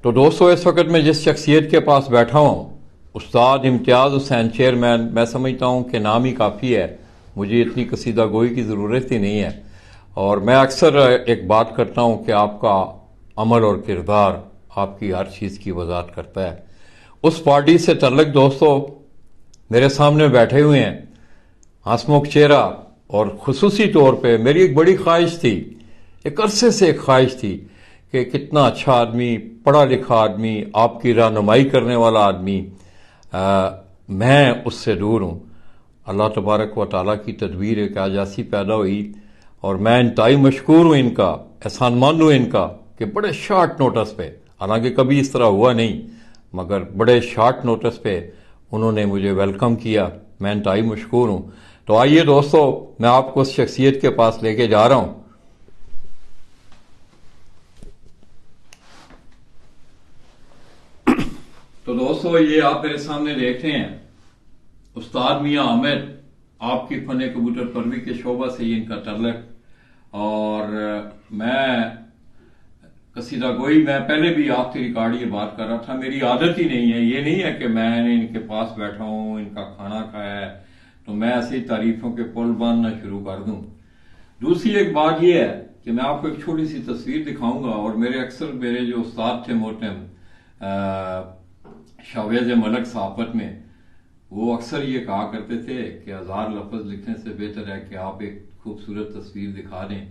तो दोस्तों, इस वक्त मैं जिस शख्सियत के पास बैठा हूँ, उस्ताद इम्तियाज़ हुसैन चेयरमैन, मैं समझता हूँ कि नाम ही काफ़ी है, मुझे इतनी कसीदा गोई की ज़रूरत ही नहीं है। और मैं अक्सर एक बात करता हूँ कि आपका अमल और किरदार आपकी हर चीज़ की वजाहत करता है। उस पार्टी से तल्लक दोस्तों मेरे सामने बैठे हुए हैं, हंसमुख चेहरा, और खुसूसी तौर पे मेरी एक बड़ी ख्वाहिश थी, एक अरसे से एक ख्वाहिश थी कि कितना अच्छा आदमी, पढ़ा लिखा आदमी, आपकी रहनुमाई करने वाला आदमी, मैं उससे दूर हूँ। अल्लाह तबारक व तआला की तदबीर एक आज ऐसी पैदा हुई, और मैं इंतहाई मशकूर हूँ इनका, एहसानमंद हूँ इनका कि बड़े शॉर्ट नोटिस पे, हालांकि कभी इस तरह हुआ नहीं, मगर बड़े शॉर्ट नोटिस पे उन्होंने मुझे वेलकम किया। मैं इंतहाई मशकूर हूँ। तो आइए दोस्तों, मैं आपको उस शख्सियत के पास लेके जा रहा हूँ। तो दोस्तों, ये आप मेरे सामने देख रहे हैं उस्ताद मियां आमिर, आपकी फन कबूतर परवी के शोबा से ये इनका तल्लक। और मैं कसीदा गोई, मैं पहले भी आपकी रिकॉर्ड ये बात कर रहा था, मेरी आदत ही नहीं है, ये नहीं है कि मैंने इनके पास बैठा हूँ, इनका खाना खाया है तो मैं ऐसी तारीफों के पुल बांधना शुरू कर दूं। दूसरी एक बात यह है कि मैं आपको एक छोटी सी तस्वीर दिखाऊंगा, और मेरे जो उस्ताद थे मोहतरम शावेज मलक सहाफत में, वो अक्सर ये कहा करते थे कि 1000 लफ्ज लिखने से बेहतर है कि आप एक खूबसूरत तस्वीर दिखा दें।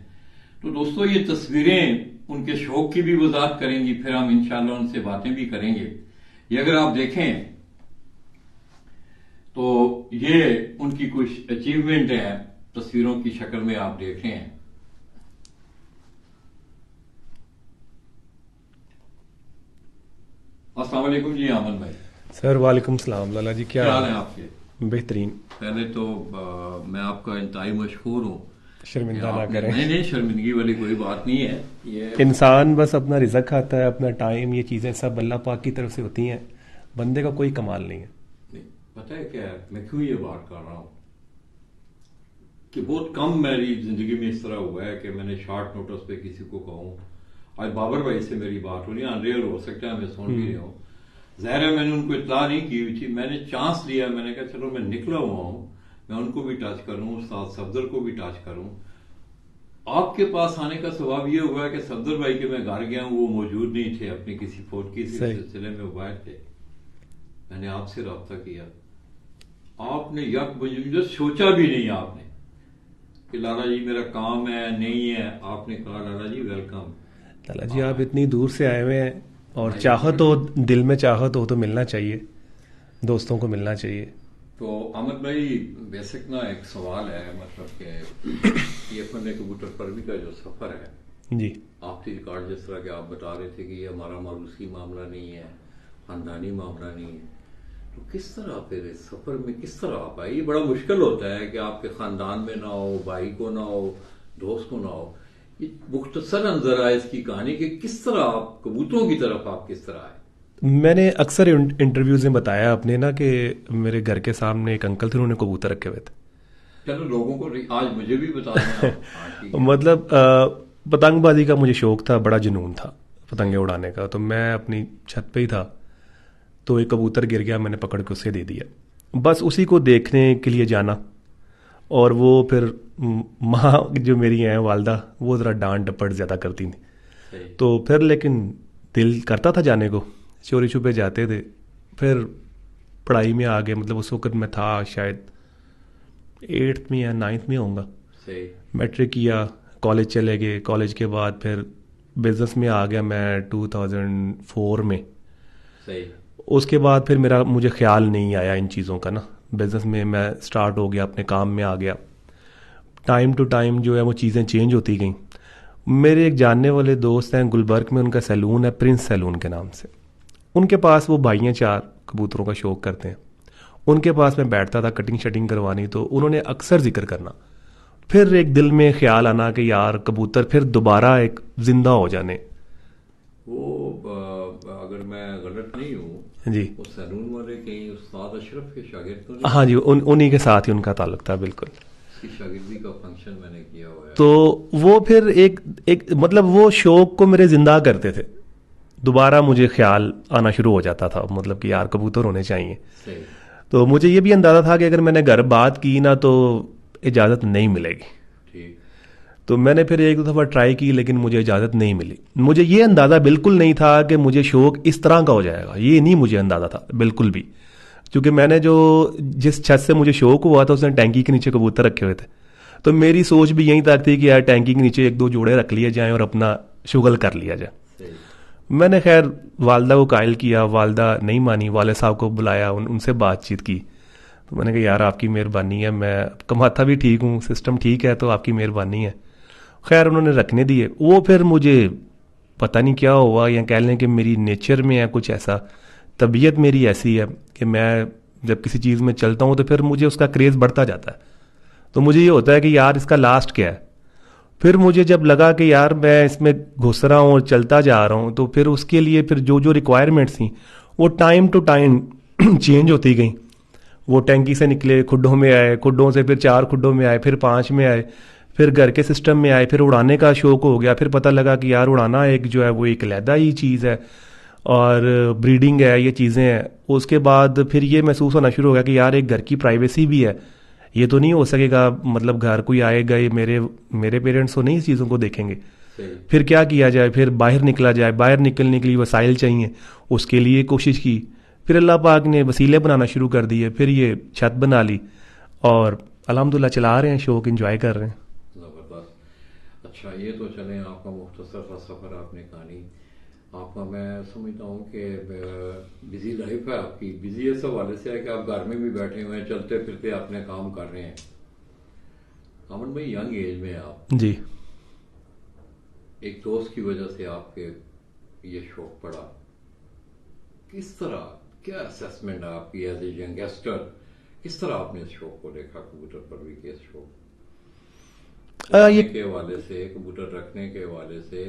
तो दोस्तों, ये तस्वीरें उनके शौक की भी वजाहत करेंगी, फिर हम इंशाल्लाह उनसे बातें भी करेंगे। ये अगर आप देखें तो ये उनकी कुछ अचीवमेंट है, तस्वीरों की शक्ल में आप देख रहे हैं। अस्सलाम वालेकुम जी आमन भाई। सर वालेकुम सलाम। लाला जी क्या हाल है आपके? बेहतरीन। पहले तो मैं आपका इंतहाई मशहूर हूँ। शर्मिंदा ना करें। नहीं, शर्मिंदगी वाली कोई बात नहीं है। ये इंसान बस अपना रिजक खाता है, अपना टाइम, ये चीज़ें सब अल्लाह पाक की तरफ से होती हैं, बंदे का कोई कमाल नहीं है। नहीं, पता है क्या है, मैं क्यों ये बात कर रहा हूँ कि बहुत कम मेरी जिंदगी में इस तरह हुआ है कि मैंने शॉर्ट नोटिस पे किसी को कहूँ। आज बाबर भाई से मेरी बात हो रही है, अनरियल हो सकता है, मैं सुन भी रहा हूँ, ज़ाहिर है मैंने उनको इत्तला नहीं की हुई थी, मैंने चांस लिया, मैंने कहा चलो मैं निकला हुआ हूँ, मैं उनको भी टच करूँ, उस्ताद सफदर को भी टच करूँ। आपके पास आने का स्वभाव ये हुआ कि सफदर भाई के मैं घर गया हूँ, वो मौजूद नहीं थे, अपनी किसी फौज की सिलसिले में वो बाहर थे, मैंने आपसे रब्ता किया, आपने यक मुझे सोचा भी नहीं आपने कि लाला जी मेरा काम है, नहीं है, आपने कहा लाला जी वेलकम। लाला जी आप इतनी दूर से आए हुए हैं, और चाहत हो, दिल में चाहत हो तो मिलना चाहिए, दोस्तों को मिलना चाहिए। तो अहमद भाई, बेसिक ना एक सवाल है, मतलब कि ये फन कबूतर परवी का जो सफर है जी, आपकी रिकॉर्ड जिस तरह के आप बता रहे थे कि ये हमारा मारूसी मामला नहीं है, खानदानी मामला नहीं है, तो किस तरह फिर इस सफर में किस तरह आप आए? ये बड़ा मुश्किल होता है कि आपके खानदान में ना हो, भाई को ना हो, दोस्त को ना हो। ये मुख्तसर नजर आए इसकी कहानी कि किस तरह आप कबूतरों की तरफ आप किस तरह आए। मैंने अक्सर इंटरव्यूज में बताया अपने ना कि मेरे घर के सामने एक अंकल थे, उन्होंने कबूतर रखे हुए थे। चलो लोगों को आज मुझे भी बता देना। मतलब पतंगबाजी का मुझे शौक था, बड़ा जुनून था पतंगे उड़ाने का, तो मैं अपनी छत पे ही था, तो एक कबूतर गिर गया, मैंने पकड़ के उसे दे दिया, बस उसी को देखने के लिए जाना। और वो फिर माँ जो मेरी हैं वालदा, वो ज़रा डांट डपट ज़्यादा करती थी, तो फिर लेकिन दिल करता था जाने को, चोरी छुपे जाते थे। फिर पढ़ाई में आ गए, मतलब उस वक्त मैं था शायद 8th में या 9th में होऊंगा, मैट्रिक किया, कॉलेज चले गए, कॉलेज के बाद फिर बिजनेस में आ गया मैं 2004 में। सही। उसके बाद फिर मुझे ख्याल नहीं आया इन चीज़ों का ना, बिज़नेस में मैं स्टार्ट हो गया, अपने काम में आ गया, टाइम टू टाइम जो है वो चीज़ें चेंज होती गई। मेरे एक जानने वाले दोस्त हैं गुलबर्ग में, उनका सैलून है प्रिंस सैलून के नाम से, उनके पास वो भाइयाँ 4 कबूतरों का शौक़ करते हैं, उनके पास मैं बैठता था कटिंग शटिंग करवानी, तो उन्होंने अक्सर जिक्र करना, फिर एक दिल में ख्याल आना कि यार कबूतर फिर दोबारा एक जिंदा हो जाने। वो अगर मैं गलत नहीं हूँ जी, वो सैलून वाले कहीं उस्ताद अशरफ के शागिर्द तो नहीं? हाँ जी, उन्हीं के साथ ही उनका ताल्लुक था, बिल्कुल। इसकी शागिर्दी का फंक्शन मैंने किया हुआ है। तो वो फिर एक मतलब वो शौक को मेरे जिंदा करते थे, दोबारा मुझे ख्याल आना शुरू हो जाता था, मतलब कि यार कबूतर होने चाहिए। सही। तो मुझे ये भी अंदाज़ा था कि अगर मैंने घर बात की ना तो इजाज़त नहीं मिलेगी। ठीक। तो मैंने फिर एक दो दफ़ा ट्राई की, लेकिन मुझे इजाज़त नहीं मिली। मुझे ये अंदाज़ा बिल्कुल नहीं था कि मुझे शौक़ इस तरह का हो जाएगा, ये नहीं मुझे अंदाज़ा था बिल्कुल भी, क्योंकि मैंने जो जिस छत से मुझे शौक़ हुआ था उसने टैंकी के नीचे कबूतर रखे हुए थे। तो मेरी सोच भी यहीं तक थी कि यार टैंकी के नीचे एक दो जोड़े रख लिए जाएँ और अपना शुगल कर लिया जाए। सही। मैंने खैर वालदा को कायल किया, वालदा नहीं मानी, वाले साहब को बुलाया, उनसे बातचीत की। तो मैंने कहा यार आपकी मेहरबानी है, मैं कमाता भी ठीक हूँ, सिस्टम ठीक है, तो आपकी मेहरबानी है। खैर उन्होंने रखने दिए। वो फिर मुझे पता नहीं क्या हुआ, या कह लें कि मेरी नेचर में है कुछ ऐसा, तबीयत मेरी ऐसी है कि मैं जब किसी चीज़ में चलता हूँ तो फिर मुझे उसका क्रेज़ बढ़ता जाता है। तो मुझे ये होता है कि यार इसका लास्ट क्या है। फिर मुझे जब लगा कि यार मैं इसमें घुस रहा हूँ और चलता जा रहा हूँ, तो फिर उसके लिए फिर जो जो रिक्वायरमेंट्स थी वो टाइम टू टाइम चेंज होती गई। वो टैंकी से निकले, खुड्डों में आए, खुड्डों से फिर 4 खुड्डों में आए, फिर 5 में आए, फिर घर के सिस्टम में आए, फिर उड़ाने का शौक़ हो गया। फिर पता लगा कि यार उड़ाना एक जो है वो एक अलहदा ही चीज़ है, और ब्रीडिंग है, ये चीज़ें हैं। उसके बाद फिर ये महसूस होना शुरू हो गया कि यार एक घर की प्राइवेसी भी है, ये तो नहीं हो सकेगा, मतलब घर कोई आए गए, मेरे पेरेंट्स तो नहीं इस चीज़ों को देखेंगे। फिर क्या किया जाए, फिर बाहर निकला जाए, बाहर निकलने के लिए वसाइल चाहिए, उसके लिए कोशिश की। फिर अल्लाह पाक ने वसीले बनाना शुरू कर दिए, फिर ये छत बना ली और अल्हम्दुलिल्लाह चला रहे हैं, शौक़ एंजॉय कर रहे हैं। ज़बरदस्त। अच्छा, ये तो चलें आपका मुख्तसर सा सफ़र, आपने कहानी आपका, मैं समझता हूँ कि बिजी लाइफ है आपकी, बिजी इस हवाले से है कि आप घर में भी बैठे हुए हैं, चलते फिरते अपने काम कर रहे हैं। अमन भाई, यंग एज में आप जी, एक दोस्त की वजह से आपके ये शौक पड़ा, किस तरह, क्या असेसमेंट है आपकी एज ए यंगस्टर, किस तरह आपने इस शौक को देखा, कबूतर परवरी के इस शौक ये के हवाले से, कबूतर रखने के हवाले से,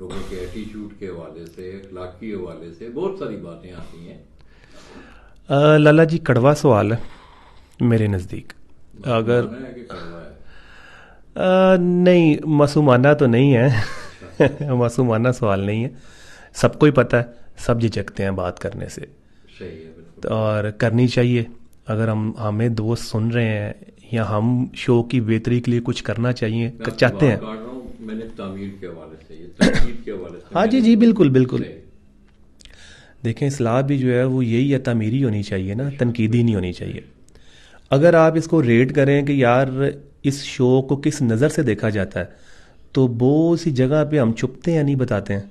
लोगों के एटीट्यूड के हवाले से, अखलाकी के हवाले से, बहुत सारी बातें आती हैं। लाला जी कड़वा सवाल है मेरे नज़दीक। अगर है कि करवा है? नहीं, मासूमाना तो नहीं है मासूमाना सवाल नहीं है, सबको ही पता है, सब झिझकते हैं बात करने से। सही है, बिल्कुल। और करनी चाहिए। अगर हमें दोस्त सुन रहे हैं या हम शो की बेहतरी के लिए कुछ करना चाहिए चाहते हैं, मैंने तामीर के हवाले से, ये तनकीद के हवाले से, हाँ जी जी, बिल्कुल बिल्कुल। देखें, इस्लाह भी जो है वो यही है, तामीरी होनी चाहिए ना, तनकीदी नहीं होनी चाहिए। अगर आप इसको रेट करें कि यार इस शो को किस नज़र से देखा जाता है, तो बहुत सी जगह पे हम छुपते हैं, नहीं बताते हैं।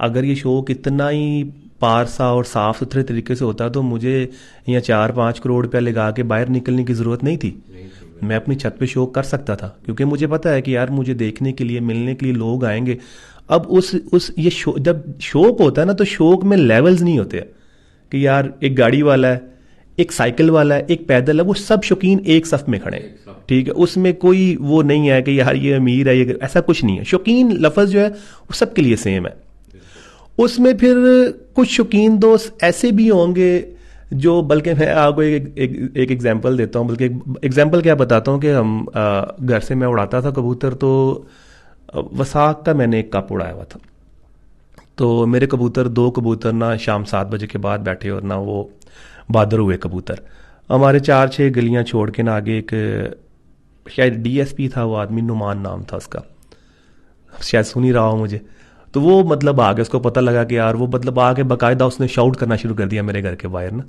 अगर ये शो कितना ही पारसा और साफ़ सुथरे तरीके से होता तो मुझे यहाँ 4-5 करोड़ रुपया लगा के बाहर निकलने की ज़रूरत नहीं थी। मैं अपनी छत पे शो कर सकता था, क्योंकि मुझे पता है कि यार मुझे देखने के लिए, मिलने के लिए लोग आएंगे। अब ये शो, जब शौक होता है ना, तो शौक में लेवल्स नहीं होते कि यार एक गाड़ी वाला है, एक साइकिल वाला है, एक पैदल है, वो सब शौकीन एक सफ में खड़े हैं, ठीक है। उसमें कोई वो नहीं है कि यार ये अमीर है, ये ऐसा कुछ नहीं है। शौकीन लफ्ज़ जो है वो सबके लिए सेम है। उसमें फिर कुछ शौकीन दोस्त ऐसे भी होंगे जो, बल्कि मैं आपको एक एग्जांपल देता हूँ, बल्कि एग्जांपल क्या बताता हूँ कि हम घर से मैं उड़ाता था कबूतर, तो वसाख का मैंने एक कप उड़ाया हुआ था। तो मेरे कबूतर, 2 कबूतर ना शाम 7 बजे के बाद बैठे और ना वो बादर हुए कबूतर। हमारे 4-6 गलियां छोड़ के ना आगे एक शायद डीएसपी था, वो आदमी, नुमान नाम था उसका, शायद सुन ही रहा हो मुझे। तो वो मतलब आगे उसको पता लगा कि यार वो मतलब आगे बाकायदा उसने शाउट करना शुरू कर दिया मेरे घर के बाहर ना,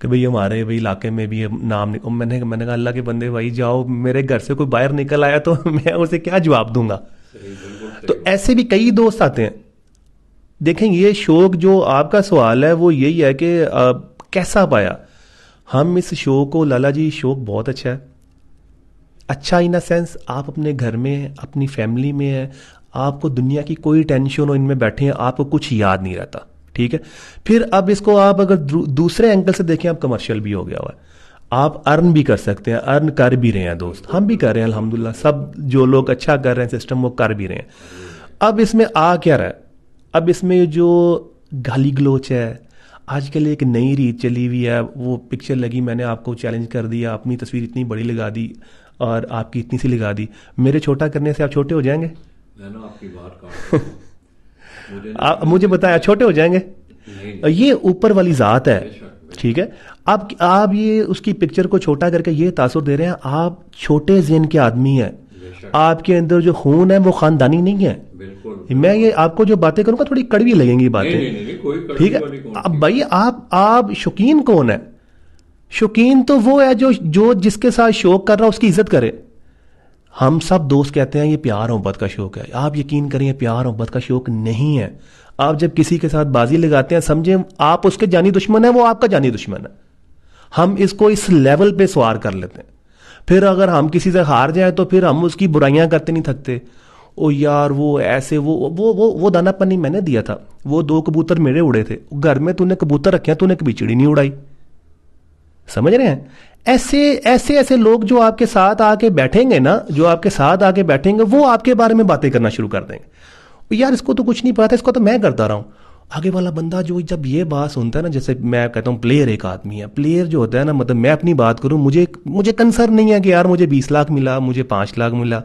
कि भाई हमारे भाई इलाके में भी नाम नहीं। मैंने कहा अल्लाह के बंदे भाई जाओ, मेरे घर से कोई बाहर निकल आया तो मैं उसे क्या जवाब दूंगा। तो ऐसे भी कई दोस्त आते हैं। देखें, ये शौक जो आपका सवाल है वो यही है कि कैसा पाया हम इस शो को। लाला जी, शौक बहुत अच्छा है। अच्छा इन अ सेंस, आप अपने घर में, अपनी फैमिली में है, आपको दुनिया की कोई टेंशन हो, इनमें बैठे हैं, आपको कुछ याद नहीं रहता, ठीक है। फिर अब इसको आप अगर दूसरे एंगल से देखें, आप कमर्शियल भी हो गया हुआ है, आप अर्न भी कर सकते हैं, अर्न कर भी रहे हैं दोस्त, हम भी कर रहे हैं अल्हम्दुलिल्लाह। सब जो लोग अच्छा कर रहे हैं सिस्टम, वो कर भी रहे हैं। अब इसमें आ क्या रहा है, अब इसमें जो गाली गलोच है, आजकल एक नई रीत चली हुई है, वो पिक्चर लगी, मैंने आपको चैलेंज कर दिया, अपनी तस्वीर इतनी बड़ी लगा दी और आपकी इतनी सी लगा दी, मेरे छोटा करने से आप छोटे हो जाएंगे। मैं ना आपकी बात काट मुझे बताया छोटे हो जाएंगे। नहीं, ये ऊपर वाली जात है, बेशक। ठीक है। आप ये उसकी पिक्चर को छोटा करके ये तासुर दे रहे हैं, आप छोटे ज़हन के आदमी हैं, बेशक, आपके अंदर जो खून है वो खानदानी नहीं है। बिल्कुल। मैं ये आपको जो बातें करूंगा थोड़ी कड़वी लगेंगी बातें, नहीं, कोई कड़वी ठीक है। वाली कौन अब सी? भाई आप शौकीन कौन है? शौकीन तो वो है जो जिसके साथ शौक कर रहा है उसकी इज्जत करे। हम सब दोस्त कहते हैं ये प्यार मोहब्बत का शौक है, आप यकीन करिए प्यार मोहब्बत का शौक नहीं है। आप जब किसी के साथ बाजी लगाते हैं, समझे आप उसके जानी दुश्मन है, वो आपका जानी दुश्मन है। हम इसको इस लेवल पे सवार कर लेते हैं। फिर अगर हम किसी से हार जाए तो फिर हम उसकी बुराइयां करते नहीं थकते। ओ यार वो ऐसे वो दाना पानी मैंने दिया था, वो 2 कबूतर मेरे उड़े थे, घर में तूने कबूतर रखे, तूने कभी चिड़ी नहीं उड़ाई। समझ रहे हैं? ऐसे लोग जो आपके साथ आके बैठेंगे ना, जो आपके साथ आके बैठेंगे वो आपके बारे में बातें करना शुरू कर देंगे। यार इसको तो कुछ नहीं पता, इसको तो मैं करता रहा हूं। आगे वाला बंदा जो जब ये बात सुनता है ना, जैसे मैं कहता हूँ प्लेयर एक आदमी है, प्लेयर जो होता है ना, मतलब मैं अपनी बात करूं, मुझे कंसर्न नहीं है कि यार मुझे 20 लाख मिला, मुझे 5 लाख मिला,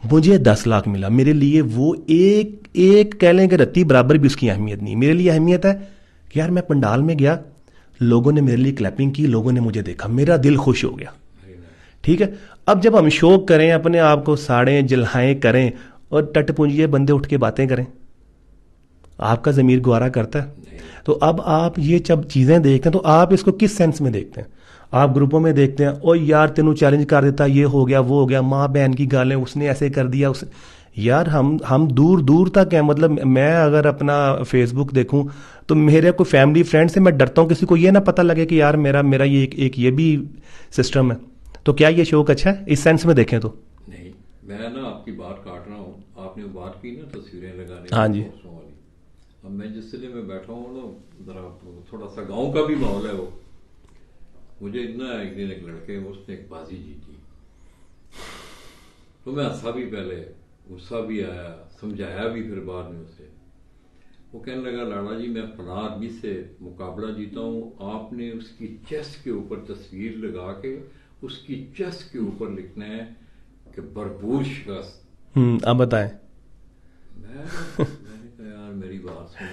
मुझे 10 लाख मिला, मेरे लिए वो एक कह लें कि रत्ती बराबर भी उसकी अहमियत नहीं। मेरे लिए अहमियत है कि यार मैं पंडाल में गया, लोगों ने मेरे लिए क्लैपिंग की, लोगों ने मुझे देखा, मेरा दिल खुश हो गया, ठीक है। अब जब हम शौक करें, अपने आप को साड़ें जल्हाएं करें और टटपुंजिए बंदे उठ के बातें करें, आपका ज़मीर गुवारा करता है? तो अब आप ये जब चीज़ें देखते हैं तो आप इसको किस सेंस में देखते हैं? आप ग्रुपों में देखते हैं, ओ यार तेनू चैलेंज कर देता, ये हो गया वो हो गया, माँ बहन की गालें, उसने ऐसे कर दिया, उस यार हम दूर दूर तक हैं। मतलब मैं अगर अपना फेसबुक देखूं तो मेरे कोई फैमिली फ्रेंड से मैं डरता हूं किसी को ये ना पता लगे कि यार मेरा ये एक ये भी सिस्टम है। तो क्या ये शौक अच्छा है इस सेंस में देखें तो? नहीं, मैं ना आपकी बात काट रहा हूँ। आपने बात की ना तस्वीरें लगाने हाँ जी। दोस्तों वाली, अब मैं जिस जिले में बैठा हूँ ना, जरा थोड़ा सा गांव का भी माहौल है वो। मुझे इतना एक दिन एक लड़के, उसने एक बाजी जीती, तो मैं हंसा भी, पहले गुस्सा भी आया, समझाया भी फिर बाद में उसे। वो कहने लगा लाला जी मैं फला आदमी से मुकाबला जीता हूँ, आपने उसकी चेस्ट के ऊपर तस्वीर लगा के उसकी चेस्ट के ऊपर लिखना है कि भरपूर शिकस्त। अब बताएं। मैंने कहा यार मेरी बात सुनो,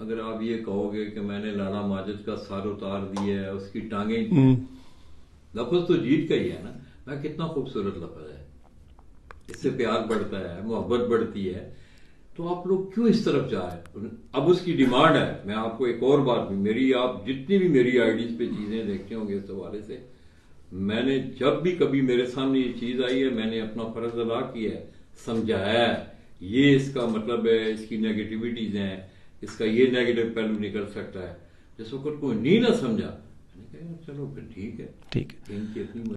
अगर आप ये कहोगे कि मैंने लाला माजिद का सर उतार दिया है, उसकी टांगे, लफ्ज तो जीत का ही है ना। मैं कितना खूबसूरत लफ्ज है, इससे प्यार बढ़ता है, मोहब्बत बढ़ती है। तो आप लोग क्यों इस तरफ जाए? अब उसकी डिमांड है। मैं आपको एक और बात भी, मेरी आप जितनी भी मेरी आईडीज पे चीजें देखते होंगे इस हवाले से, मैंने जब भी कभी मेरे सामने ये चीज आई है, मैंने अपना फर्ज अदा किया है, समझाया है, ये इसका मतलब है, इसकी नेगेटिविटीज हैं, इसका ये नेगेटिव पहलू निकल सकता है। जिस वक्त कोई नहीं ना समझा, मैंने कहा चलो फिर ठीक है, ठीक है। इनकी अपनी